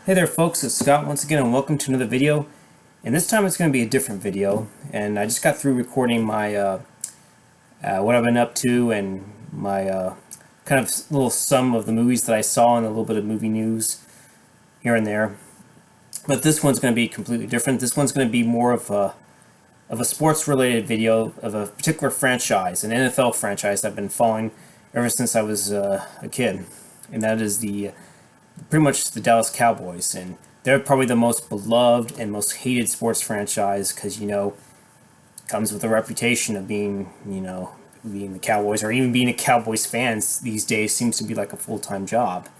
Hey there folks, it's Scott once again and welcome to another video. And this time it's going to be a different video. And I just got through recording my what I've been up to and my kind of little sum of the movies that I saw and a little bit of movie news here and there. But this one's going to be completely different. This one's going to be more of a sports related video of a particular franchise, an NFL franchise I've been following ever since I was a kid. And that is the pretty much the Dallas Cowboys, and they're probably the most beloved and most hated sports franchise because comes with a reputation of being being the Cowboys, or even being a Cowboys fan these days seems to be like a full-time job.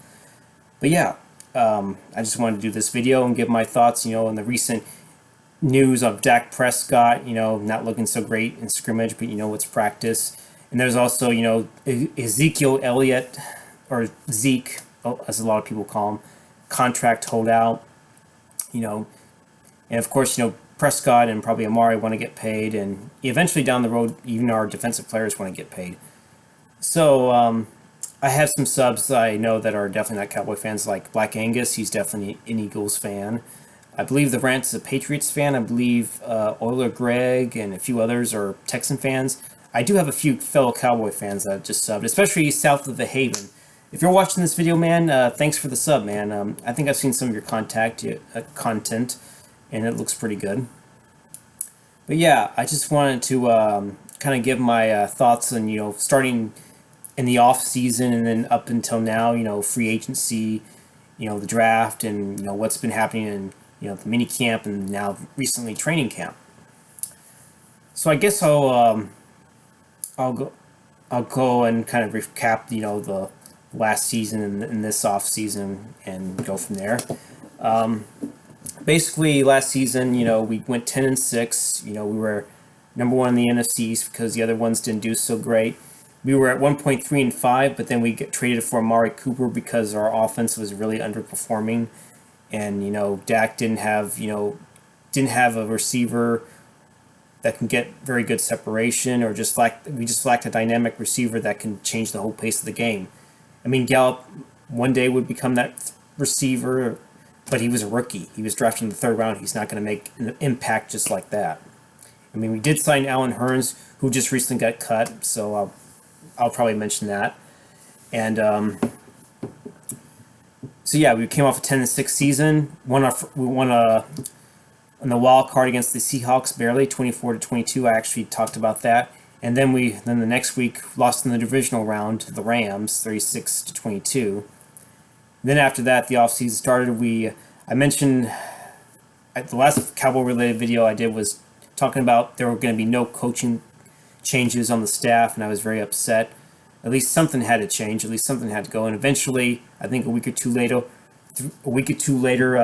But yeah, I just wanted to do this video and give my thoughts, on the recent news of Dak Prescott, not looking so great in scrimmage, but it's practice. And there's also, Ezekiel Elliott, or Zeke, as a lot of people call him, contract holdout, and of course, Prescott and probably Amari want to get paid, and eventually down the road, even our defensive players want to get paid. So I have some subs that I know that are definitely not Cowboy fans, like Black Angus. He's definitely an Eagles fan. I believe the Rant is a Patriots fan. I believe Oiler Greg and a few others are Texan fans. I do have a few fellow Cowboy fans that just subbed, especially south of the Haven. If you're watching this video, man, thanks for the sub, man. I think I've seen some of your content, and it looks pretty good. But yeah, I just wanted to kind of give my thoughts on, starting in the off season and then up until now, free agency, the draft, and what's been happening in the mini camp and now recently training camp. So I guess I'll go and kind of recap the last season and this off season and go from there. Basically, last season, we went 10-6. We were number one in the NFCs because the other ones didn't do so great. We were at 1.3-5, but then we get traded for Amari Cooper because our offense was really underperforming, and Dak didn't have a receiver that can get very good separation, or we just lacked a dynamic receiver that can change the whole pace of the game. I mean, Gallup one day would become that receiver, but he was a rookie. He was drafted in the third round. He's not going to make an impact just like that. I mean, we did sign Allen Hurns, who just recently got cut, so I'll probably mention that. And so yeah, we came off a 10-6 season. We won on the wild card against the Seahawks barely, 24-22. I actually talked about that. And then the next week lost in the divisional round to the Rams, 36-22. Then after that, the offseason started. I mentioned the last Cowboy related video I did was talking about there were going to be no coaching changes on the staff, and I was very upset. At least something had to change. At least something had to go. And eventually, I think a week or two later,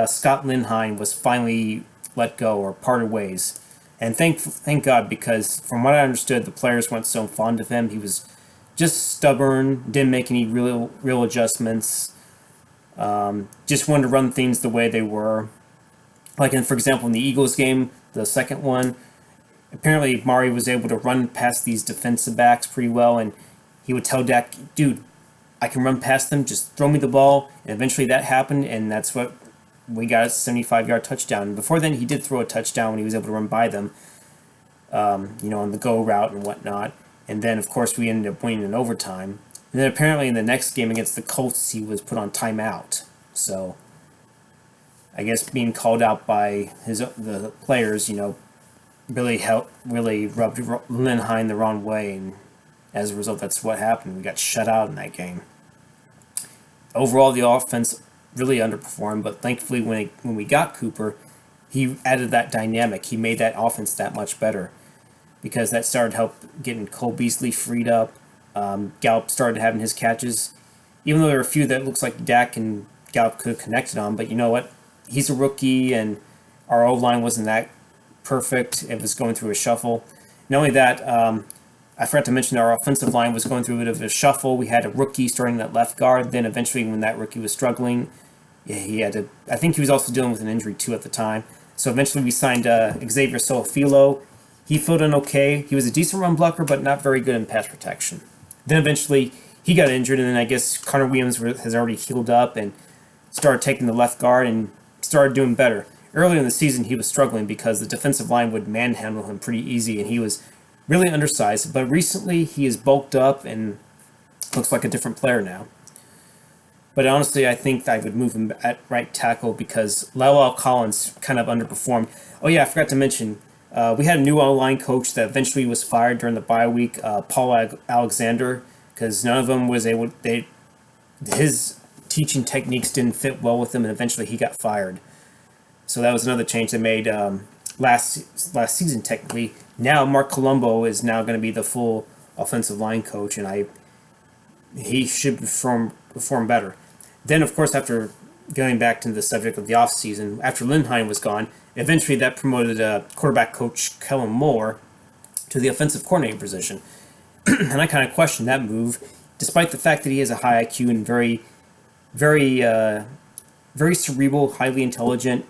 Scott Linehan was finally let go or parted ways. And thank God, because from what I understood, the players weren't so fond of him. He was just stubborn, didn't make any real adjustments, just wanted to run things the way they were. Like, for example, in the Eagles game, the second one, apparently Mari was able to run past these defensive backs pretty well, and he would tell Dak, dude, I can run past them, just throw me the ball. And eventually that happened, and that's what we got a 75-yard touchdown. Before then, he did throw a touchdown when he was able to run by them, on the go route and whatnot. And then, of course, we ended up winning in overtime. And then apparently in the next game against the Colts, he was put on timeout. So I guess being called out by the players, really rubbed Linehan the wrong way. And as a result, that's what happened. We got shut out in that game. Overall, the offense really underperformed, but thankfully when we got Cooper, he added that dynamic. He made that offense that much better because that started help getting Cole Beasley freed up. Gallup started having his catches, even though there were a few that looks like Dak and Gallup could have connected on. But you know what? He's a rookie, and our O-line wasn't that perfect. It was going through a shuffle. Not only that, I forgot to mention our offensive line was going through a bit of a shuffle. We had a rookie starting at left guard. Then eventually, when that rookie was struggling, he had to. I think he was also dealing with an injury too at the time. So eventually, we signed Xavier Solofilo. He filled in okay. He was a decent run blocker, but not very good in pass protection. Then eventually, he got injured, and then I guess Connor Williams has already healed up, and started taking the left guard and started doing better. Early in the season, he was struggling because the defensive line would manhandle him pretty easy, and he was really undersized. But recently, he is bulked up and looks like a different player now. But honestly, I think I would move him at right tackle because Lyle Collins kind of underperformed. Oh yeah, I forgot to mention, we had a new O-line coach that eventually was fired during the bye week, Paul Alexander, because none of them was able. His teaching techniques didn't fit well with him, and eventually he got fired. So that was another change they made last season. Technically, now Mark Colombo is now going to be the full offensive line coach, and he should perform better. Then, of course, after going back to the subject of the offseason, after Lindheim was gone, eventually that promoted quarterback coach Kellen Moore to the offensive coordinator position. And I kind of questioned that move, despite the fact that he has a high IQ and very cerebral, highly intelligent.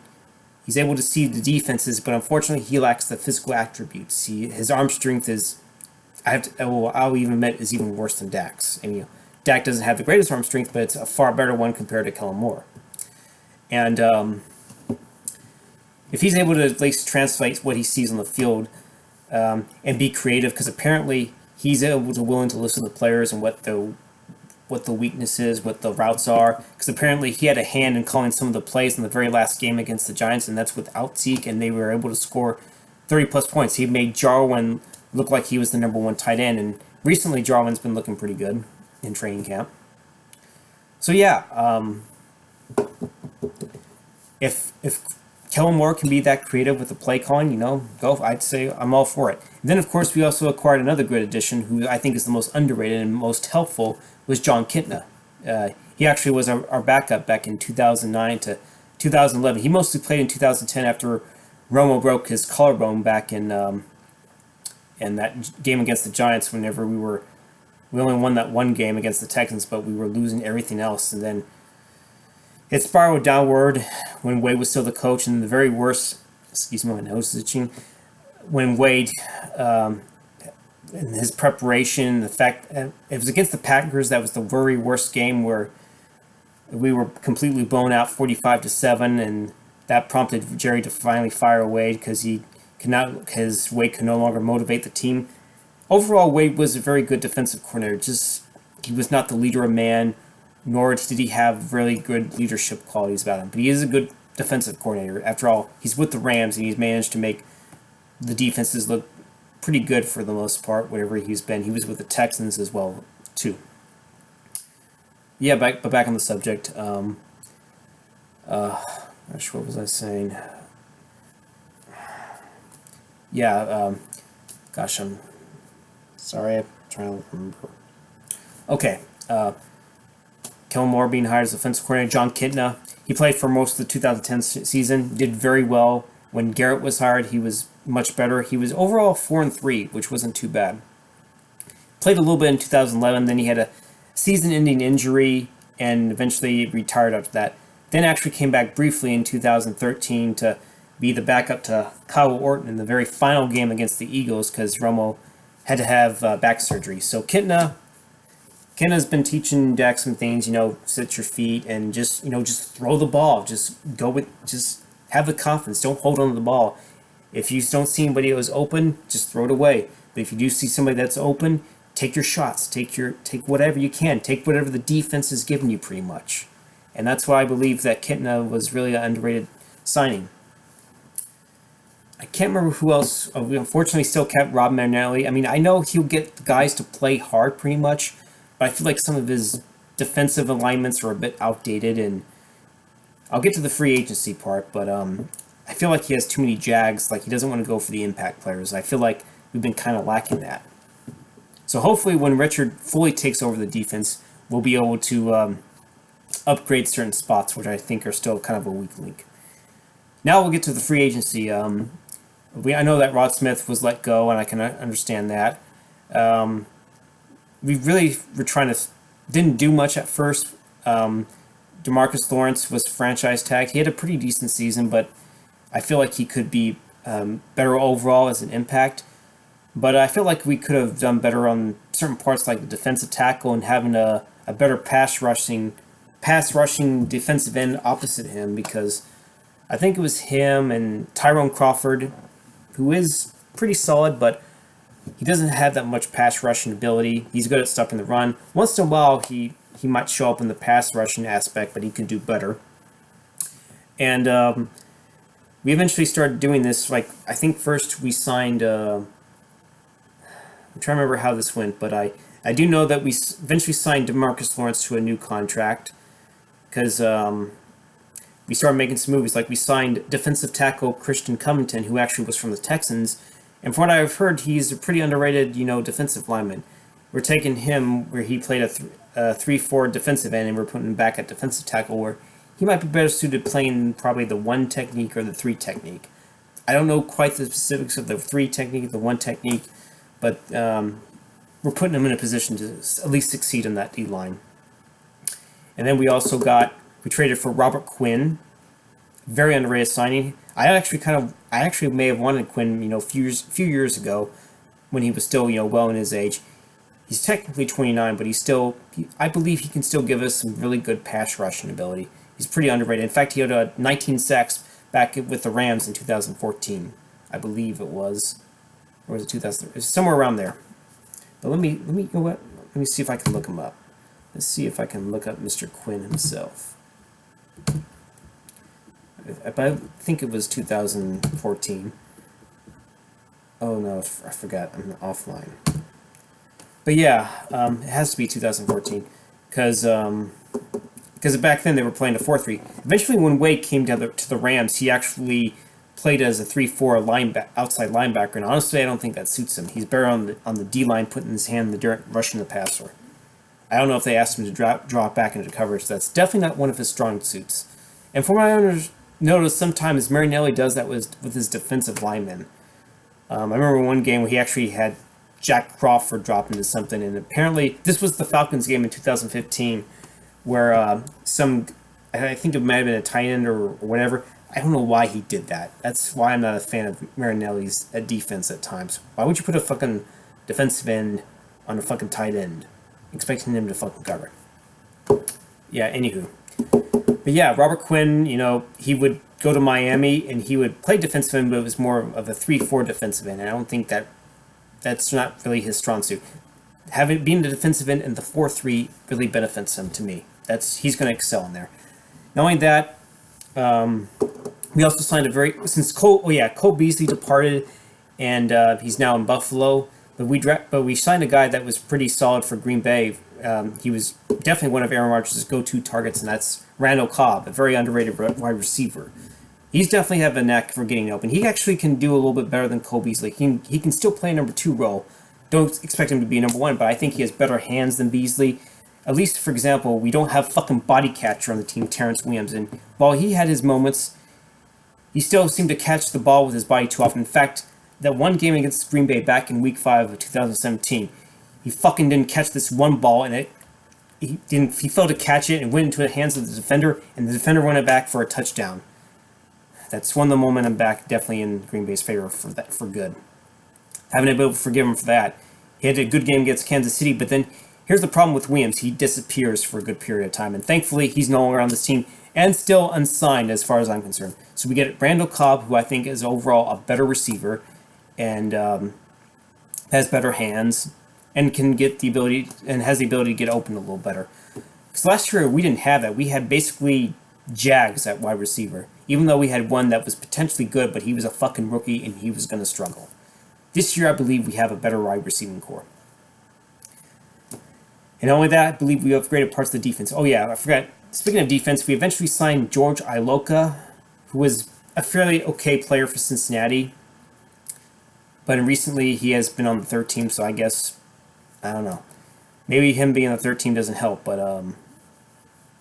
He's able to see the defenses, but unfortunately, he lacks the physical attributes. His arm strength is, I'll even admit, is even worse than Dak's. I mean, Dak doesn't have the greatest arm strength, but it's a far better one compared to Kellen Moore. And if he's able to at least translate what he sees on the field and be creative, because apparently he's willing to listen to the players and what the weakness is, what the routes are, because apparently he had a hand in calling some of the plays in the very last game against the Giants, and that's without Zeke, and they were able to score 30-plus points. He made Jarwin look like he was the number one tight end, and recently Jarwin's been looking pretty good in training camp. So yeah, if Kellen Moore can be that creative with the play calling, go. I'd say I'm all for it. And then of course we also acquired another good addition, who I think is the most underrated and most helpful, was John Kitna. He actually was our backup back in 2009 to 2011. He mostly played in 2010 after Romo broke his collarbone back in that game against the Giants. Whenever we only won that one game against the Texans, but we were losing everything else. And then it spiraled downward when Wade was still the coach, and the very worst, excuse me, my nose is itching, when Wade, in his preparation, the fact it was against the Packers, that was the very worst game where we were completely blown out 45-7, and that prompted Jerry to finally fire Wade because Wade could no longer motivate the team. Overall, Wade was a very good defensive coordinator. Just he was not the leader of man, nor did he have really good leadership qualities about him. But he is a good defensive coordinator. After all, he's with the Rams, and he's managed to make the defenses look pretty good for the most part, wherever he's been. He was with the Texans as well, too. Yeah, back on the subject. Gosh, what was I saying? Yeah, gosh, I'm sorry, I'm trying to remember. Okay, Kellen Moore being hired as offensive coordinator. John Kitna, he played for most of the 2010 season, did very well. When Garrett was hired, he was much better. He was overall 4-3, which wasn't too bad. Played a little bit in 2011, then he had a season-ending injury and eventually retired after that. Then actually came back briefly in 2013 to be the backup to Kyle Orton in the very final game against the Eagles because Romo had to have back surgery. So Kenna's been teaching Dak some things, sit your feet and just throw the ball. Just have the confidence. Don't hold on to the ball. If you don't see anybody who's open, just throw it away. But if you do see somebody that's open, take your shots. Take whatever you can. Take whatever the defense is giving you pretty much. And that's why I believe that Kitna was really an underrated signing. I can't remember who else. We unfortunately still kept Rob Marinelli. I mean, I know he'll get guys to play hard pretty much, but I feel like some of his defensive alignments are a bit outdated, and I'll get to the free agency part, but I feel like he has too many jags. Like, he doesn't want to go for the impact players. I feel like we've been kind of lacking that. So hopefully when Richard fully takes over the defense, we'll be able to upgrade certain spots, which I think are still kind of a weak link. Now we'll get to the free agency. I know that Rod Smith was let go, and I can understand that. We really were didn't do much at first. DeMarcus Lawrence was franchise tag. He had a pretty decent season, but I feel like he could be better overall as an impact. But I feel like we could have done better on certain parts like the defensive tackle and having a better pass rushing pass rushing defensive end opposite him, because I think it was him and Tyrone Crawford, who is pretty solid, but he doesn't have that much pass rushing ability. He's good at stopping the run. Once in a while, he might show up in the pass rushing aspect, but he can do better. And we eventually started doing this. Like, I think first we signed. I'm trying to remember how this went, but I do know that we eventually signed DeMarcus Lawrence to a new contract, because we started making some movies. Like, we signed defensive tackle Christian Covington, who actually was from the Texans. And from what I've heard, he's a pretty underrated, defensive lineman. We're taking him where he played a 3-4 defensive end, and we're putting him back at defensive tackle, where he might be better suited playing probably the 1 technique or the 3 technique. I don't know quite the specifics of the 3 technique, the 1 technique, but we're putting him in a position to at least succeed in that D-line. And then we traded for Robert Quinn, very underrated signing. I actually may have wanted Quinn, a few years ago, when he was still, well in his age. He's technically 29, but I believe he can still give us some really good pass rushing ability. He's pretty underrated. In fact, he had 19 sacks back with the Rams in 2014, I believe it was, or was it 2000? It was somewhere around there. But let me see if I can look him up. Let's see if I can look up Mr. Quinn himself. I think it was 2014. Oh no, I forgot. I'm offline. But yeah, it has to be 2014, because back then they were playing a 4-3. Eventually, when Wade came to the Rams, he actually played as a 3-4 outside linebacker, and honestly, I don't think that suits him. He's better on the D line, putting his hand in the dirt, rushing the passer. I don't know if they asked him to drop back into coverage. That's definitely not one of his strong suits. And from what I noticed, sometimes Marinelli does that with his defensive linemen. I remember one game where he actually had Jack Crawford drop into something, and apparently this was the Falcons game in 2015, where I think it might have been a tight end or whatever. I don't know why he did that. That's why I'm not a fan of Marinelli's defense at times. Why would you put a fucking defensive end on a fucking tight end, expecting him to fucking cover? Yeah, anywho. But yeah, Robert Quinn, he would go to Miami and he would play defensive end, but it was more of a 3-4 defensive end. And I don't think that's not really his strong suit. Being the defensive end and the 4-3 really benefits him to me. He's going to excel in there. Not only that, we also signed Cole Beasley departed, and he's now in Buffalo. But we signed a guy that was pretty solid for Green Bay. He was definitely one of Aaron Rodgers' go-to targets, and that's Randall Cobb, a very underrated wide receiver. He's definitely have a knack for getting open. He actually can do a little bit better than Cole Beasley. He can still play a number 2 role. Don't expect him to be number 1, but I think he has better hands than Beasley. At least, for example, we don't have fucking body catcher on the team, Terrence Williams, and while he had his moments, he still seemed to catch the ball with his body too often. In fact, that one game against Green Bay back in Week 5 of 2017, he fucking didn't catch this one ball, and he failed to catch it and went into the hands of the defender, and the defender won it back for a touchdown. That swung the momentum back, definitely in Green Bay's favor for good. Haven't been able to forgive him for that. He had a good game against Kansas City, but then here's the problem with Williams. He disappears for a good period of time, and thankfully he's no longer on this team and still unsigned as far as I'm concerned. So we get Randall Cobb, who I think is overall a better receiver and has better hands and has the ability to get open a little better. Because last year we didn't have that. We had basically Jags at wide receiver, even though we had one that was potentially good, but he was a fucking rookie and he was going to struggle. This year I believe we have a better wide receiving core. And not only that, I believe we upgraded parts of the defense. Oh yeah, I forgot. Speaking of defense, we eventually signed George Iloka, who was a fairly okay player for Cincinnati. But recently he has been on the third team, so I guess, I don't know. Maybe him being on the third team doesn't help, but it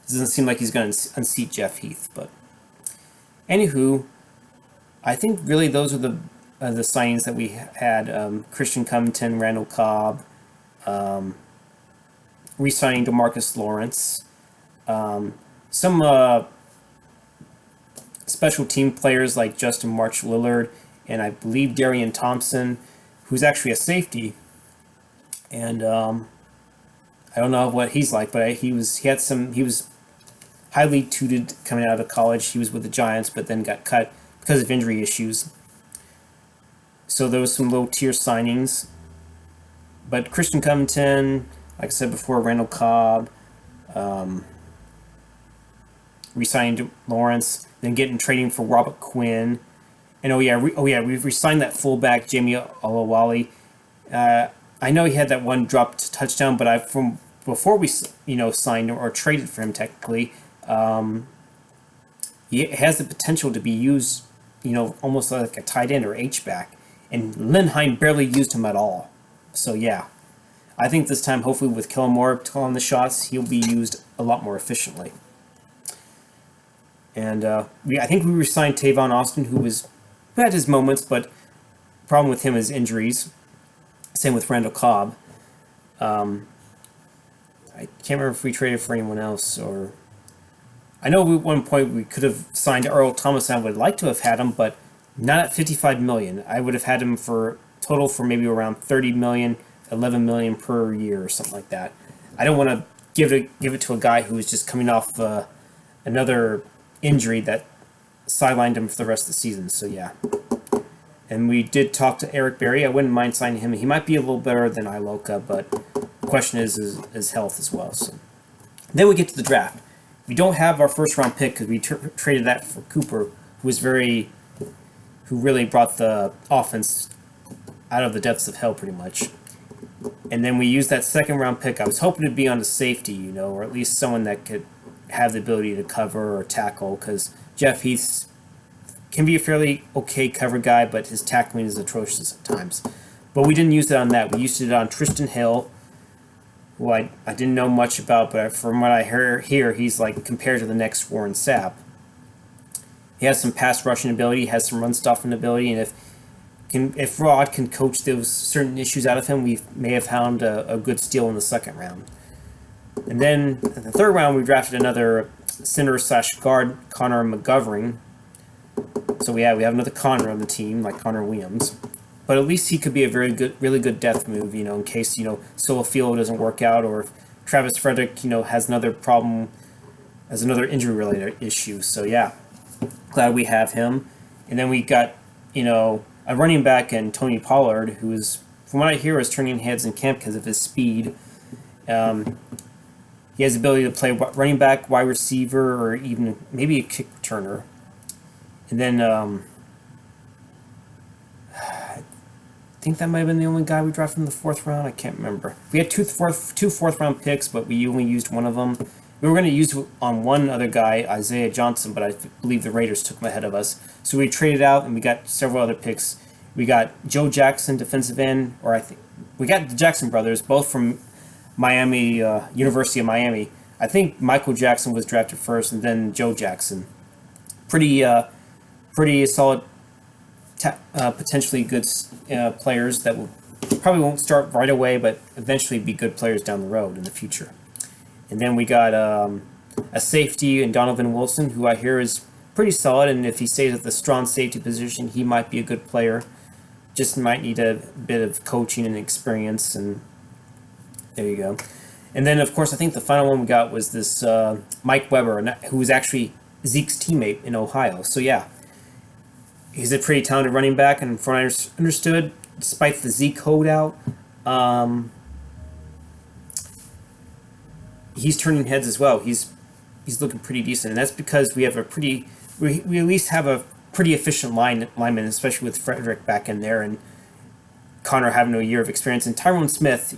doesn't seem like he's going to unseat Jeff Heath. But anywho, I think really those are the signings that we had. Christian Covington, Randall Cobb, re-signing DeMarcus Lawrence, some special team players like Justin March Lillard, and I believe Darian Thompson, who's actually a safety. And I don't know what he's like, but he was highly touted coming out of college. He was with the Giants, but then got cut because of injury issues. So there was some low-tier signings. But Christian Covington, like I said before, Randall Cobb, re-signed Lawrence, then getting trading for Robert Quinn. And we re-signed that fullback, Jamie Olawale. I know he had that one dropped touchdown, but from before we signed or traded for him technically, he has the potential to be used, almost like a tight end or H-back. And Lindheim barely used him at all. So yeah, I think this time, hopefully with Kellen Moore calling the shots, he'll be used a lot more efficiently. And I think we re-signed Tavon Austin, who had his moments, but the problem with him is injuries. Same with Randall Cobb. I can't remember if we traded for anyone else, or I know at one point we could have signed Earl Thomas, and I would like to have had him, but not at $55 million. I would have had him for total for maybe around $30 million, $11 million per year or something like that. I don't want to give it to a guy who is just coming off another injury that sidelined him for the rest of the season. So yeah. And we did talk to Eric Berry. I wouldn't mind signing him. He might be a little better than Iloka, but the question is his health as well. So then we get to the draft. We don't have our first round pick because we traded that for Cooper, who really brought the offense out of the depths of hell pretty much. And then we used that second round pick. I was hoping to be on the safety, or at least someone that could have the ability to cover or tackle, because Jeff Heath can be a fairly okay cover guy, but his tackling is atrocious at times. But we didn't use it on that. We used it on Tristan Hill, who I didn't know much about, but from what I hear, he's like compared to the next Warren Sapp. He has some pass rushing ability, has some run stuffing ability, and if Rod can coach those certain issues out of him, we may have found a good steal in the second round. And then in the third round, we drafted another center/guard, Connor McGovern. So we have another Connor on the team, like Connor Williams. But at least he could be a really good depth move, in case, Solofield doesn't work out, or if Travis Frederick, has another problem, has another injury-related issue. So yeah, glad we have him. And then we got, a running back in Tony Pollard, who is, from what I hear, is turning heads in camp because of his speed. He has the ability to play running back, wide receiver, or even maybe a kick returner. And then I think that might have been the only guy we drafted in the fourth round. I can't remember. We had two fourth round picks, but we only used one of them. We were going to use on one other guy, Isaiah Johnson, but I believe the Raiders took him ahead of us. So we traded out, and we got several other picks. We got Joe Jackson, defensive end, or I think we got the Jackson brothers, both from Miami, University of Miami. I think Michael Jackson was drafted first, and then Joe Jackson. Pretty solid, potentially good players that probably won't start right away, but eventually be good players down the road in the future. And then we got a safety in Donovan Wilson, who I hear is pretty solid, and if he stays at the strong safety position, he might be a good player. Just might need a bit of coaching and experience, and there you go. And then, of course, I think the final one we got was this Mike Weber, who was actually Zeke's teammate in Ohio. So yeah, he's a pretty talented running back, and from what I understood, despite the Zeke holdout, he's turning heads as well. He's looking pretty decent, and that's because we have we at least have a pretty efficient lineman, especially with Frederick back in there, and Connor having a year of experience. And Tyrone Smith,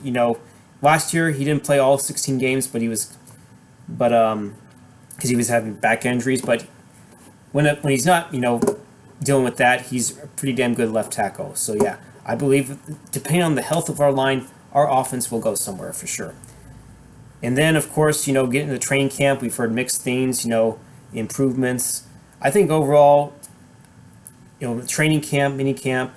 last year he didn't play all 16 games, because he was having back injuries. But when he's not, dealing with that, he's a pretty damn good left tackle. So yeah, I believe depending on the health of our line, our offense will go somewhere for sure. And then, of course, getting to training camp, we've heard mixed things, improvements. I think overall, training camp, mini camp,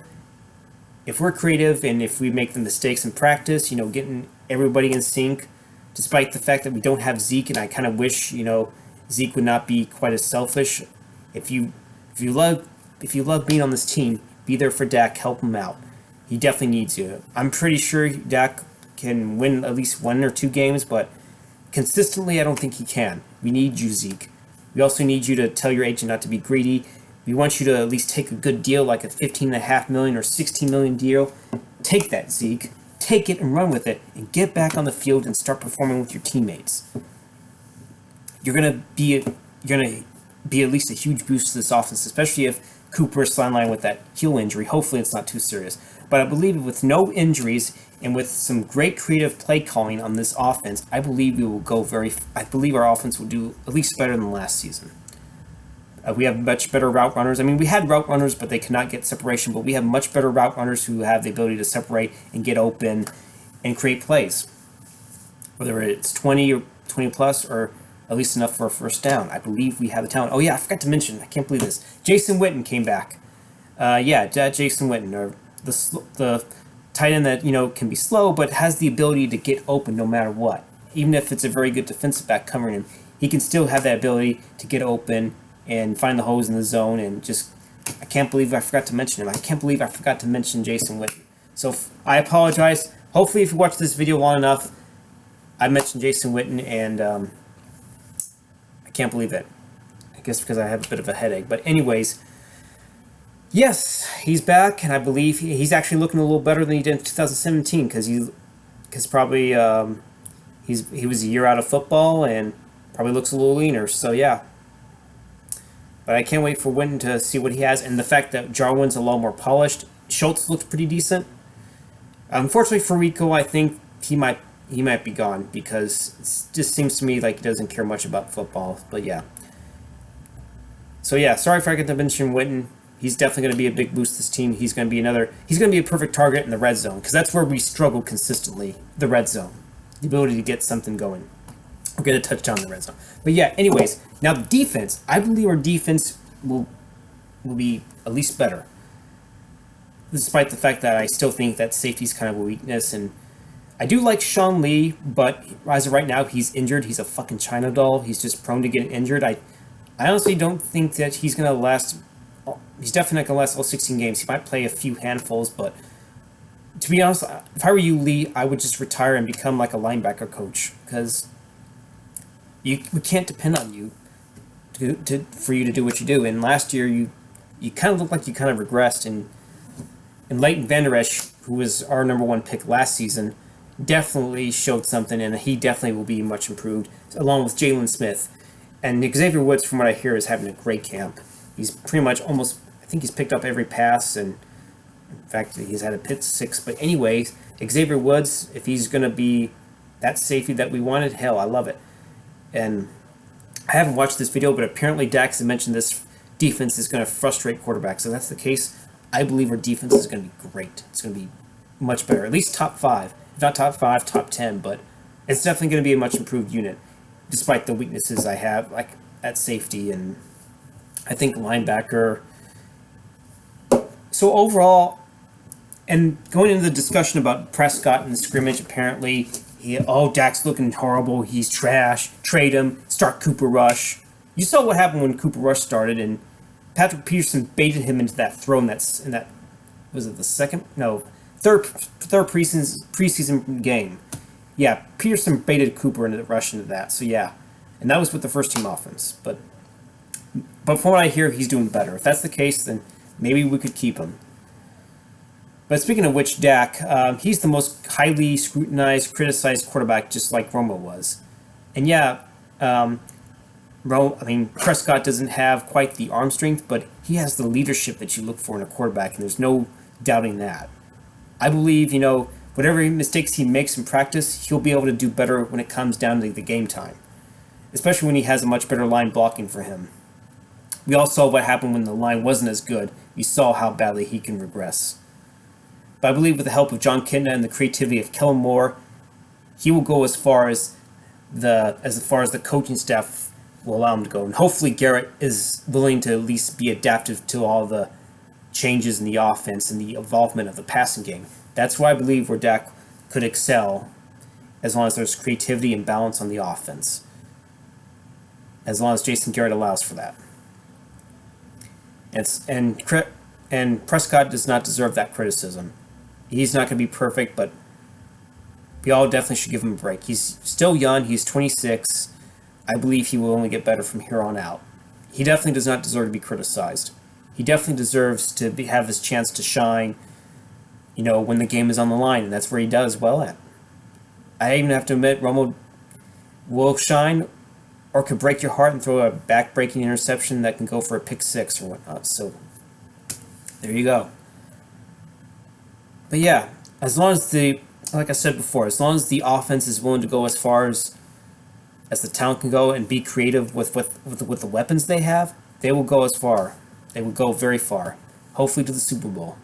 if we're creative and if we make the mistakes in practice, getting everybody in sync, despite the fact that we don't have Zeke, and I kind of wish, Zeke would not be quite as selfish. If you love being on this team, be there for Dak, help him out. He definitely needs you. I'm pretty sure Dak can win at least one or two games, but consistently, I don't think he can. We need you, Zeke. We also need you to tell your agent not to be greedy. We want you to at least take a good deal, like a $15.5 million or $16 million deal. Take that, Zeke. Take it and run with it, and get back on the field and start performing with your teammates. You're gonna be at least a huge boost to this offense, especially if Cooper is sidelined with that heel injury. Hopefully, it's not too serious. But I believe with no injuries and with some great creative play calling on this offense, I believe I believe our offense will do at least better than last season. We have much better route runners. I mean, we had route runners, but they could not get separation. But we have much better route runners who have the ability to separate and get open and create plays. Whether it's 20 or 20 plus or at least enough for a first down. I believe we have the talent. Oh, yeah, I forgot to mention. I can't believe this. Jason Witten came back. Jason Witten, or the tight end that, can be slow but has the ability to get open no matter what. Even if it's a very good defensive back covering him, he can still have that ability to get open and find the holes in the zone. And I can't believe I forgot to mention him. I can't believe I forgot to mention Jason Witten. So I apologize. Hopefully, if you watch this video long enough, I mentioned Jason Witten, and I can't believe it. I guess because I have a bit of a headache. But anyways, yes, he's back, and I believe he's actually looking a little better than he did in 2017 because probably he was a year out of football and probably looks a little leaner. So yeah. But I can't wait for Witten to see what he has, and the fact that Jarwin's a lot more polished. Schultz looked pretty decent. Unfortunately for Rico, I think he might be gone because it just seems to me like he doesn't care much about football. But yeah. So yeah, sorry if I forgot to mention Witten. He's definitely going to be a big boost to this team. He's going to be a perfect target in the red zone because that's where we struggle consistently. The red zone, the ability to get something going. We're going to touch down the red zone. But yeah, anyways, now the defense. I believe our defense will be at least better. Despite the fact that I still think that safety is kind of a weakness. And I do like Sean Lee, but as of right now, he's injured. He's a fucking China doll. He's just prone to getting injured. I honestly don't think that he's going to last. He's definitely not going to last all 16 games. He might play a few handfuls, but to be honest, if I were you, Lee, I would just retire and become like a linebacker coach because we can't depend on you for you to do what you do. And last year, you kind of looked like you kind of regressed. And Leighton Vander Esch, who was our number one pick last season, definitely showed something, and he definitely will be much improved, along with Jalen Smith. And Xavier Woods, from what I hear, is having a great camp. He's pretty much I think he's picked up every pass, and in fact, he's had a pick six. But anyways, Xavier Woods, if he's going to be that safety that we wanted, hell, I love it. And I haven't watched this video, but apparently Dax had mentioned this defense is going to frustrate quarterbacks. So if that's the case, I believe our defense is going to be great. It's going to be much better, at least top 5. If not top 5, top 10, but it's definitely going to be a much improved unit, despite the weaknesses I have, like at safety and I think linebacker. So overall, and going into the discussion about Prescott and the scrimmage, apparently, Dak's looking horrible, he's trash, trade him, start Cooper Rush. You saw what happened when Cooper Rush started, and Patrick Peterson baited him into that throw in that was it the third preseason game. Yeah, Peterson baited Cooper into Rush into that, so yeah. And that was with the first team offense, but from what I hear, he's doing better. If that's the case, then maybe we could keep him. But speaking of which, Dak, he's the most highly scrutinized, criticized quarterback, just like Romo was. And yeah, Prescott doesn't have quite the arm strength, but he has the leadership that you look for in a quarterback, and there's no doubting that. I believe, whatever mistakes he makes in practice, he'll be able to do better when it comes down to the game time, especially when he has a much better line blocking for him. We all saw what happened when the line wasn't as good. We saw how badly he can regress. But I believe with the help of John Kitna and the creativity of Kellen Moore, he will go as far as the coaching staff will allow him to go. And hopefully Garrett is willing to at least be adaptive to all the changes in the offense and the involvement of the passing game. That's why I believe where Dak could excel, as long as there's creativity and balance on the offense. As long as Jason Garrett allows for that. And Prescott does not deserve that criticism. He's not going to be perfect, but we all definitely should give him a break. He's still young. He's 26. I believe he will only get better from here on out. He definitely does not deserve to be criticized. He definitely deserves to have his chance to shine, when the game is on the line, and that's where he does well at. I even have to admit, Romo will shine or could break your heart and throw a back-breaking interception that can go for a pick six or whatnot. So, there you go. But yeah, as long as like I said before, as long as the offense is willing to go as far as the talent can go and be creative with the weapons they have, they will go as far. They will go very far, hopefully to the Super Bowl.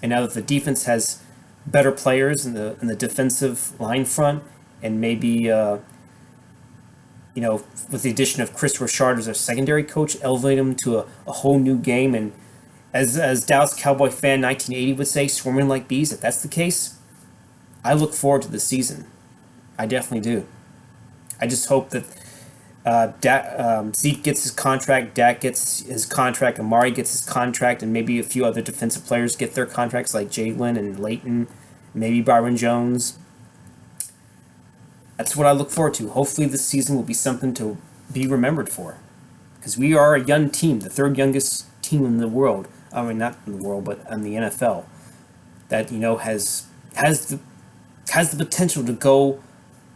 And now that the defense has better players in the defensive line front, and maybe with the addition of Chris Richard as our secondary coach, elevate him to a whole new game. And as Dallas Cowboy fan 1980 would say, swarming like bees. If that's the case, I look forward to the season. I definitely do. I just hope that Zeke gets his contract, Dak gets his contract, Amari gets his contract, and maybe a few other defensive players get their contracts like Jalen and Leighton, maybe Byron Jones. That's what I look forward to. Hopefully this season will be something to be remembered for. Because we are a young team, the third youngest team in the world. I mean, not in the world, but in the NFL. That, has the potential to go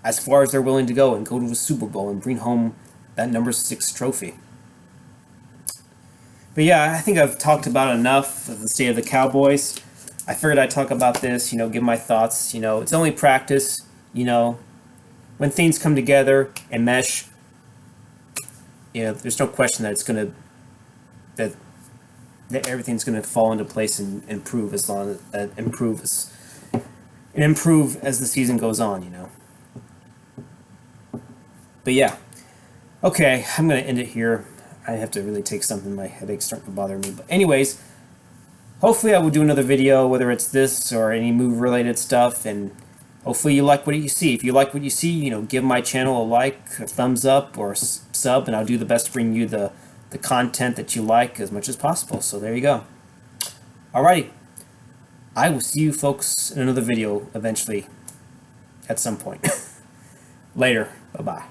as far as they're willing to go and go to a Super Bowl and bring home that number 6 trophy. But yeah, I think I've talked about enough of the state of the Cowboys. I figured I'd talk about this, give my thoughts. It's only practice, when things come together and mesh, there's no question that it's going to, that everything's going to fall into place and improve as long as improve as the season goes on, But yeah, okay, I'm going to end it here. I have to really take something. My headache's starting to bother me. But anyways, hopefully I will do another video, whether it's this or any move-related stuff, and hopefully you like what you see. If you like what you see, give my channel a like, a thumbs up, or a sub, and I'll do the best to bring you the content that you like as much as possible. So there you go. Alrighty. I will see you folks in another video eventually at some point. Later. Bye-bye.